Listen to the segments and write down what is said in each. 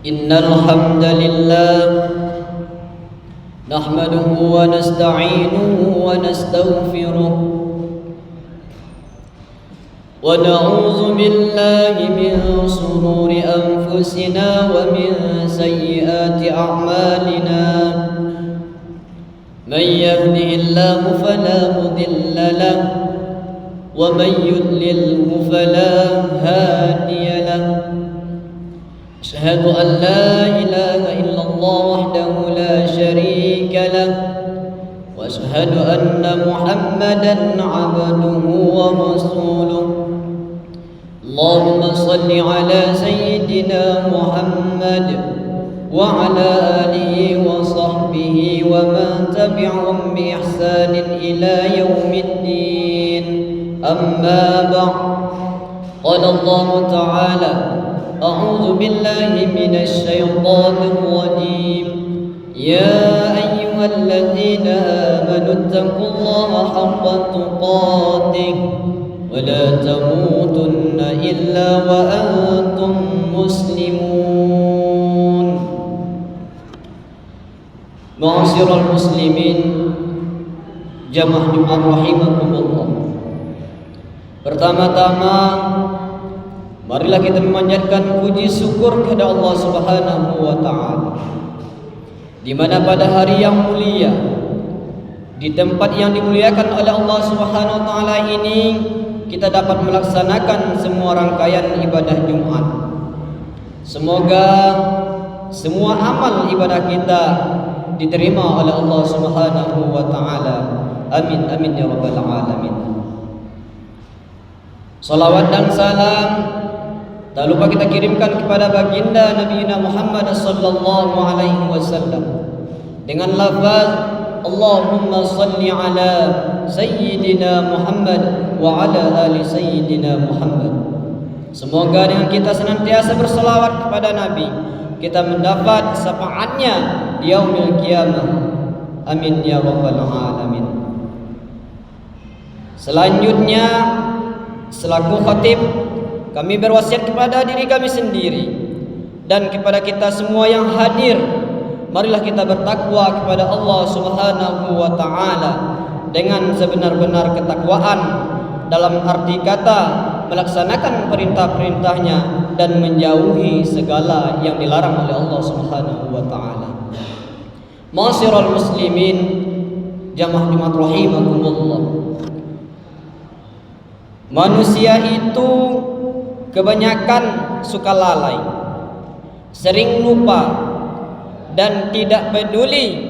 إن الحمد لله نحمده ونستعينه ونستغفره ونعوذ بالله من شرور أنفسنا ومن سيئات أعمالنا من يهده الله فلا مضل له ومن يضلله فلا هادي له أشهد أن لا إله إلا الله وحده لا شريك له وأشهد أن محمدا عبده ورسوله اللهم صل على سيدنا محمد وعلى آله وصحبه ومن تبعهم بإحسان إلى يوم الدين أما بعد قال الله تعالى أعوذ بالله من الشيطان الرجيم يا أيها الذين آمنوا اتقوا الله حق تقاته ولا تموتن إلا وأنتم مسلمون. Ma'asyiral muslimin jamaah Jumat rahimakumullah. Pertama-tama marilah kita memanjatkan puji syukur kepada Allah Subhanahu wa taala. Di mana pada hari yang mulia, di tempat yang dimuliakan oleh Allah Subhanahu wa taala ini, kita dapat melaksanakan semua rangkaian ibadah Jumat. Semoga semua amal ibadah kita diterima oleh Allah Subhanahu wa taala. Amin amin ya rabbal alamin. Salawat dan salam tak lupa kita kirimkan kepada baginda Nabi Muhammad sallallahu alaihi wasallam dengan lafaz Allahumma salli ala sayyidina Muhammad wa ala ali sayyidina Muhammad. Semoga dengan kita senantiasa berselawat kepada Nabi, kita mendapat syafaatnya di yaumil qiyamah. Amin ya rabbal alamin. Selanjutnya, selaku khatib, kami berwasiat kepada diri kami sendiri dan kepada kita semua yang hadir, marilah kita bertakwa kepada Allah Subhanahu wa taala dengan sebenar-benar ketakwaan, dalam arti kata melaksanakan perintah-perintahnya dan menjauhi segala yang dilarang oleh Allah Subhanahu wa taala. Ma'asyiral muslimin jamaah Jumat rahimakumullah. Manusia itu kebanyakan suka lalai, sering lupa dan tidak peduli,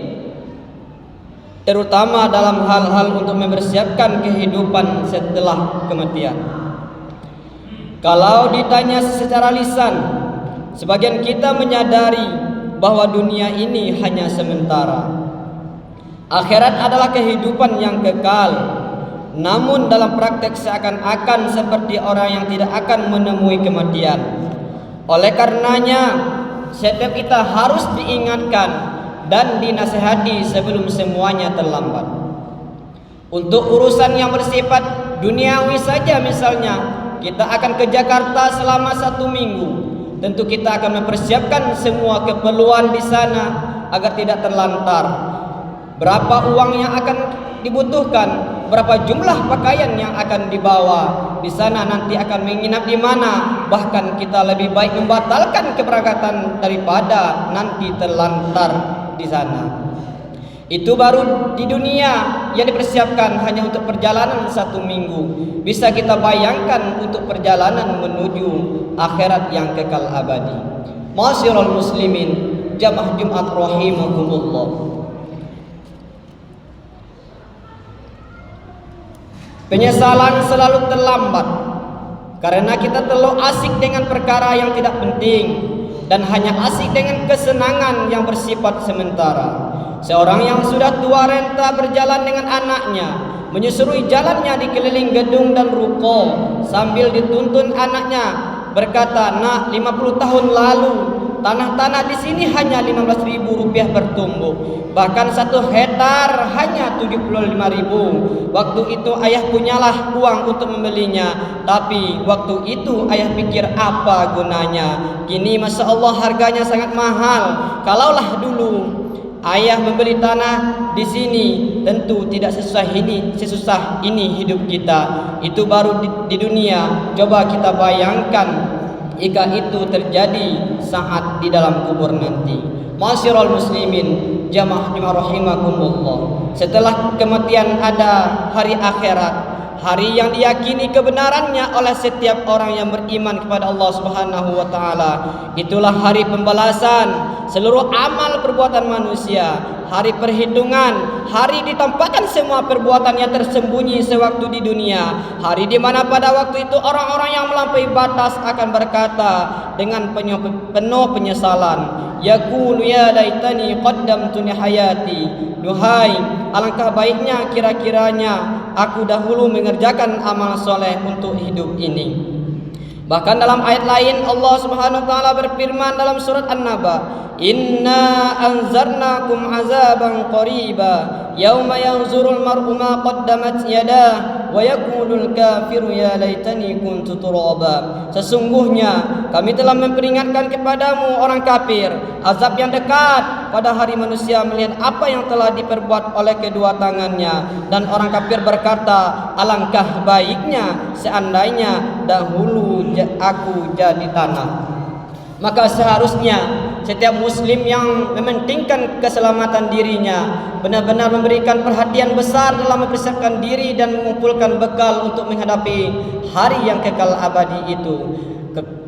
terutama dalam hal-hal untuk mempersiapkan kehidupan setelah kematian. Kalau ditanya secara lisan, sebagian kita menyadari bahwa dunia ini hanya sementara. Akhirat adalah kehidupan yang kekal. Namun dalam praktek seakan-akan seperti orang yang tidak akan menemui kematian. Oleh karenanya, setiap kita harus diingatkan dan dinasihati sebelum semuanya terlambat. Untuk urusan yang bersifat duniawi saja, misalnya kita akan ke Jakarta selama 1 minggu, tentu kita akan mempersiapkan semua keperluan di sana agar tidak terlantar. Berapa uang yang akan dibutuhkan, berapa jumlah pakaian yang akan dibawa di sana, nanti akan menginap di mana, bahkan kita lebih baik membatalkan keberangkatan daripada nanti terlantar di sana. Itu baru di dunia yang dipersiapkan hanya untuk perjalanan 1 minggu. Bisa kita bayangkan untuk perjalanan menuju akhirat yang kekal abadi. Ma'asyiral muslimin jamaah Jumat rahimakumullah. Penyesalan selalu terlambat karena kita terlalu asik dengan perkara yang tidak penting dan hanya asik dengan kesenangan yang bersifat sementara. Seorang yang sudah tua renta berjalan dengan anaknya, menyusuri jalannya di keliling gedung dan ruko sambil dituntun anaknya, berkata, "Nak, 50 tahun lalu tanah-tanah di sini hanya 15.000 rupiah per tumbuk. Bahkan 1 hektar hanya 75.000. Waktu itu ayah punyalah uang untuk membelinya. Tapi waktu itu ayah pikir apa gunanya. Kini Masya Allah harganya sangat mahal. Kalaulah dulu ayah membeli tanah di sini, tentu tidak sesusah ini hidup kita. Itu baru di dunia. Coba kita bayangkan jika itu terjadi saat di dalam kubur nanti. Ma'asyiral muslimin, jamaah rahimakumullah. Setelah kematian ada hari akhirat, hari yang diyakini kebenarannya oleh setiap orang yang beriman kepada Allah Subhanahu wa taala. Itulah hari pembalasan seluruh amal perbuatan manusia, hari perhitungan, hari ditampakkan semua perbuatan yang tersembunyi sewaktu di dunia, hari di mana pada waktu itu orang-orang yang melampaui batas akan berkata dengan penuh penyesalan, yaqulu ya laitani qaddamtu li hayati, duhai alangkah baiknya kira-kiranya aku dahulu mengerjakan amal soleh untuk hidup ini. Bahkan dalam ayat lain Allah Subhanahu wa taala berfirman dalam surat An-Naba, inna anzarnakum azaban qariba yauma yanzurul mar'u ma qaddamat yadah wa yaqulul kafiru ya laitani kuntu turaba. Sesungguhnya kami telah memperingatkan kepadamu orang kafir azab yang dekat pada hari manusia melihat apa yang telah diperbuat oleh kedua tangannya, dan orang kafir berkata alangkah baiknya seandainya dahulu aku jadi tanah. Maka seharusnya setiap muslim yang mementingkan keselamatan dirinya benar-benar memberikan perhatian besar dalam mempersiapkan diri dan mengumpulkan bekal untuk menghadapi hari yang kekal abadi itu.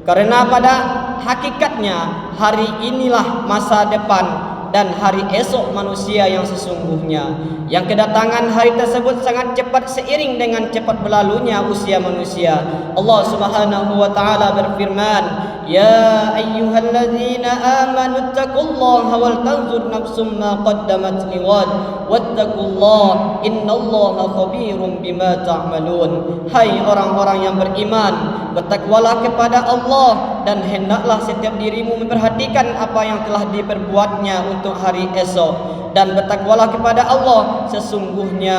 Karena pada hakikatnya hari inilah masa depan dan hari esok manusia yang sesungguhnya, yang kedatangan hari tersebut sangat cepat seiring dengan cepat berlalunya usia manusia. Allah Subhanahu wa taala berfirman, ya ayyuhalladzina amanu taqullaha wal tanzur nafsum ma qaddamat lighad wattaqullaha innallaha khabirum bima ta'malun. Hai orang-orang yang beriman, bertakwalah kepada Allah dan hendaklah setiap dirimu memperhatikan apa yang telah diperbuatnya untuk hari esok, dan bertakwalah kepada Allah, sesungguhnya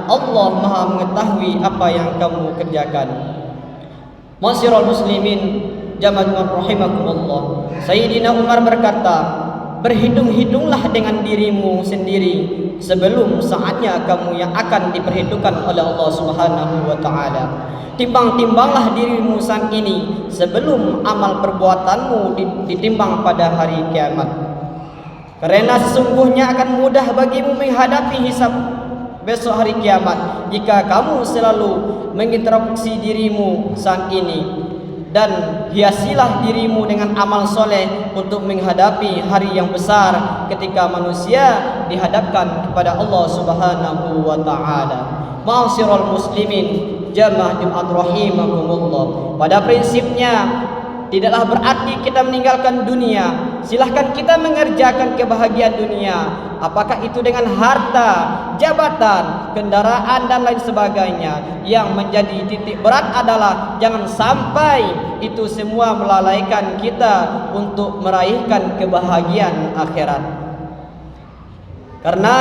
Allah Maha mengetahui apa yang kamu kerjakan. Ma'asyiral muslimin, jamaah rahimakumullah. Sayyidina Umar berkata, berhitung-hitunglah dengan dirimu sendiri sebelum saatnya kamu yang akan diperhitungkan oleh Allah Subhanahu wa taala. Timbang-timbanglah dirimu saat ini sebelum amal perbuatanmu ditimbang pada hari kiamat. Karena sesungguhnya akan mudah bagimu menghadapi hisab besok hari kiamat jika kamu selalu mengintrospeksi dirimu saat ini, dan hiasilah dirimu dengan amal soleh untuk menghadapi hari yang besar ketika manusia dihadapkan kepada Allah Subhanahu wa taala. Ma'asyiral muslimin, jamaah Jumat rahimakumullah. Pada prinsipnya tidaklah berarti kita meninggalkan dunia. Silahkan kita mengerjakan kebahagiaan dunia, apakah itu dengan harta, jabatan, kendaraan dan lain sebagainya. Yang menjadi titik berat adalah jangan sampai itu semua melalaikan kita untuk meraihkan kebahagiaan akhirat. Karena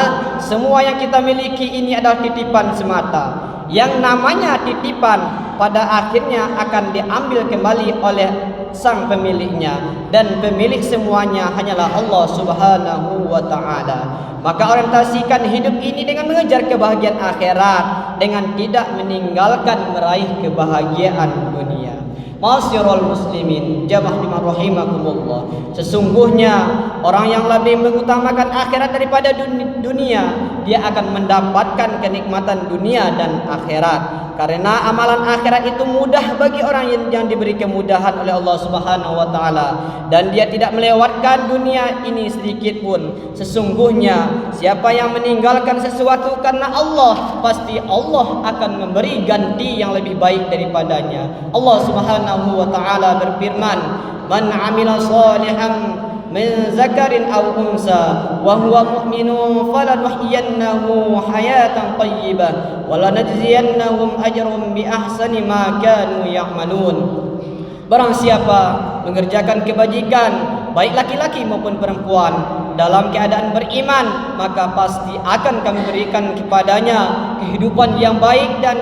semua yang kita miliki ini adalah titipan semata. Yang namanya titipan pada akhirnya akan diambil kembali oleh sang pemiliknya, dan pemilik semuanya hanyalah Allah Subhanahu wa taala. Maka orientasikan hidup ini dengan mengejar kebahagiaan akhirat dengan tidak meninggalkan meraih kebahagiaan dunia. Ma'asyiral muslimin, jamaah rahimakumullah. Sesungguhnya orang yang lebih mengutamakan akhirat daripada dunia, dia akan mendapatkan kenikmatan dunia dan akhirat. Karena amalan akhirat itu mudah bagi orang yang diberi kemudahan oleh Allah Subhanahu wa taala, dan dia tidak melewatkan dunia ini sedikit pun. Sesungguhnya siapa yang meninggalkan sesuatu karena Allah, pasti Allah akan memberi ganti yang lebih baik daripadanya. Allah Subhanahu wa taala berfirman, man 'amila shalihan min zakarin aw unsa wa huwa mu'minun falanuhyiyannahu hayatan thayyibah wa lanajziyannahum ajrahum bi ahsani ma kanu ya'malun. Barang siapa mengerjakan kebajikan baik laki-laki maupun perempuan, dalam keadaan beriman, maka pasti akan kami berikan kepadanya kehidupan yang baik dan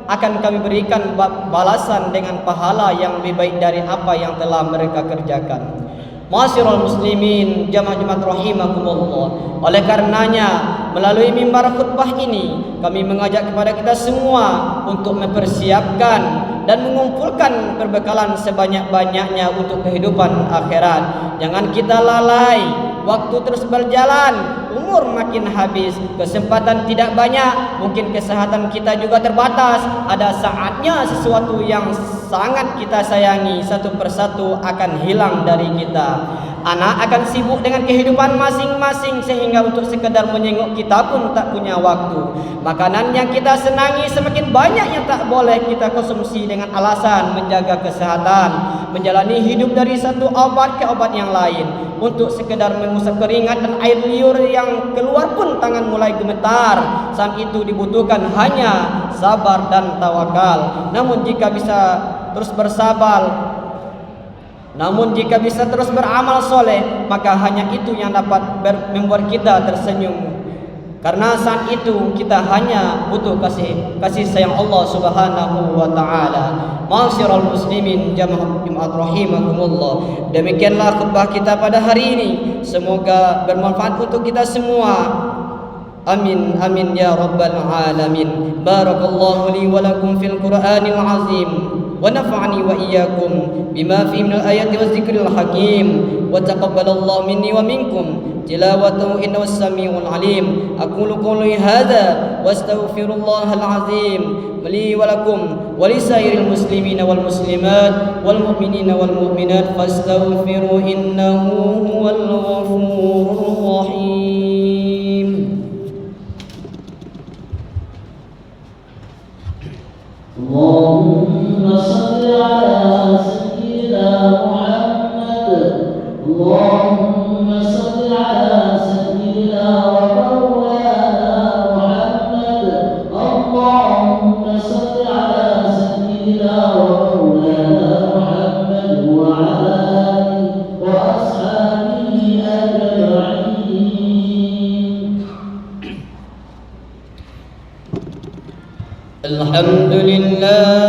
akan kami berikan balasan dengan pahala yang lebih baik dari apa yang telah mereka kerjakan. Ma'asyiral muslimin, jamaah Jumat rahimakumullah. Oleh karenanya, melalui mimbar khutbah ini, kami mengajak kepada kita semua untuk mempersiapkan dan mengumpulkan perbekalan sebanyak-banyaknya untuk kehidupan akhirat. Jangan kita lalai, waktu terus berjalan, umur makin habis, kesempatan tidak banyak, mungkin kesehatan kita juga terbatas. Ada saatnya sesuatu yang sangat kita sayangi satu persatu akan hilang dari kita. Anak akan sibuk dengan kehidupan masing-masing sehingga untuk sekedar menyengok kita pun tak punya waktu. Makanan yang kita senangi semakin banyak yang tak boleh kita konsumsi dengan alasan menjaga kesehatan, menjalani hidup dari satu obat ke obat yang lain. Untuk sekedar mengusap keringat dan air liur yang keluar pun tangan mulai gemetar. Saat itu dibutuhkan hanya sabar dan tawakal. Namun jika bisa terus beramal soleh, maka hanya itu yang dapat membuat kita tersenyum. Karena saat itu kita hanya butuh kasih sayang Allah Subhanahu wa taala. Ma'asyiral muslimin, jamaah Jumat rahimakumullah. Demikianlah khutbah kita pada hari ini. Semoga bermanfaat untuk kita semua. Amin amin ya rabbal alamin. Barakallahu li wa lakum fil Qur'anil azim. ونفعني وإياكم بما فيه من الآيات والذكر الحكيم وتقبل الله مني ومنكم تلاوته إنه السميع العليم. أقول قولي هذا واستغفر الله العظيم لي ولكم ولسائر المسلمين والمسلمات والمؤمنين والمؤمنات فاستغفروا إنه هو الغفور الرحيم. اللهم صل على سيدنا محمد. اللهم صل على سيدنا ومولانا محمد. اللهم صل على سيدنا ومولانا محمد وعلى آله وأصحابه أجمعين. الحمد لله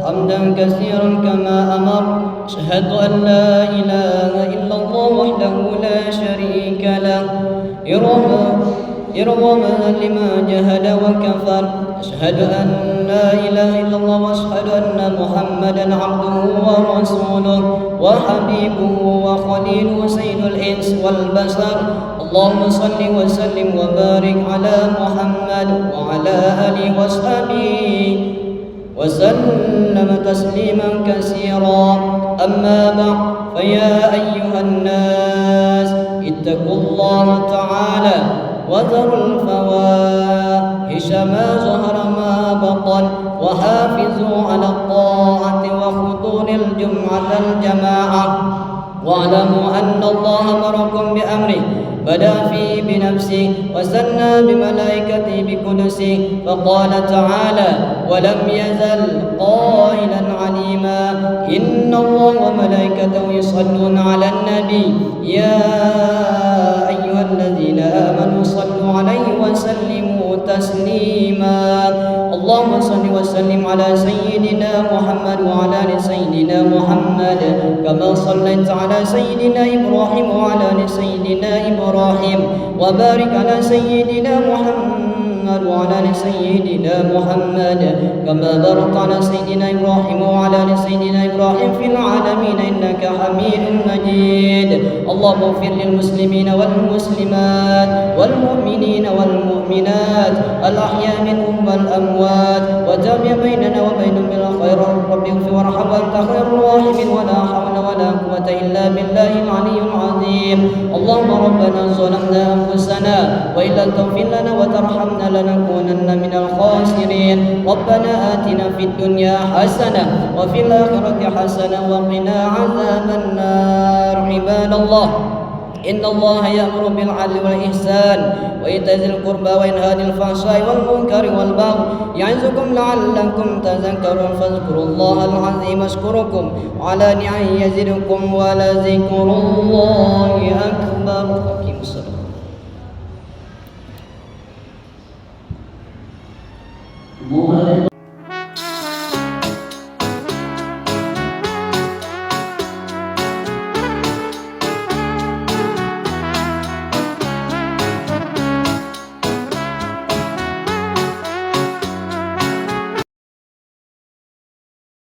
حمدا كثيرا كما أمر. أشهد أن لا إله إلا الله وحده لا شريك له إرغما لما جهد وكفر. أشهد أن لا إله إلا الله وأشهد أن محمدا عبده ورسوله وحبيبه وخليله سيد الإنس والبشر. اللهم صل وسلم وبارك على محمد وعلى آله وصحبه وسلم تسليما كثيرا. أما بعد، فيا أيها الناس اتقوا الله تعالى وذروا الفواحش ما ظهر ما بطن وحافظوا على الطاعة وحضور الجماعة واعلموا أن الله أمركم بأمره بدأ فيه بنفسه وثنى بملائكته بقدسه فقال تعالى: ولم يزل قائلا عليما إن الله وملائكته يصلون على النبي يا أيها الذين آمنوا صلوا عليه وسلموا تسليما. اللهم صل وسلم على سيدنا محمد وعلى آل سيدنا محمد كما صليت على سيدنا إبراهيم وعلى آل سيدنا إبراهيم وبارك على سيدنا محمد وعلى آل سيدنا محمد كما باركت على سيدنا إبراهيم وعلى آل سيدنا إبراهيم في العالمين إنك حميد مجيد. اللهم اغفر للمسلمين والمسلمات والمؤمنين والمؤمنات الأحياء منهم والأموات وجمع بيننا وبينهم بالخير. رب اغفر وارحم وأنت خير الراحمين ولا حول ولا قوة إلا بالله العلي العظيم. اللهم ربنا ظلمنا أنفسنا وإن لم تغفر لنا وترحمنا لنكونن من الخاسرين. ربنا آتنا في الدنيا حسنة وفي الآخرة حسنة وقنا عذاب النار. عباد الله، إن الله يأمر بالعدل والإحسان وإيتاء ذي القربى وينهى عن الفحشاء والمنكر والبغي يعظكم لعلكم تذكرون فاذكروا الله العظيم يشكركم وعلى نعمه يزدكم ولذكر الله أكبر. أقيموا الصلاة.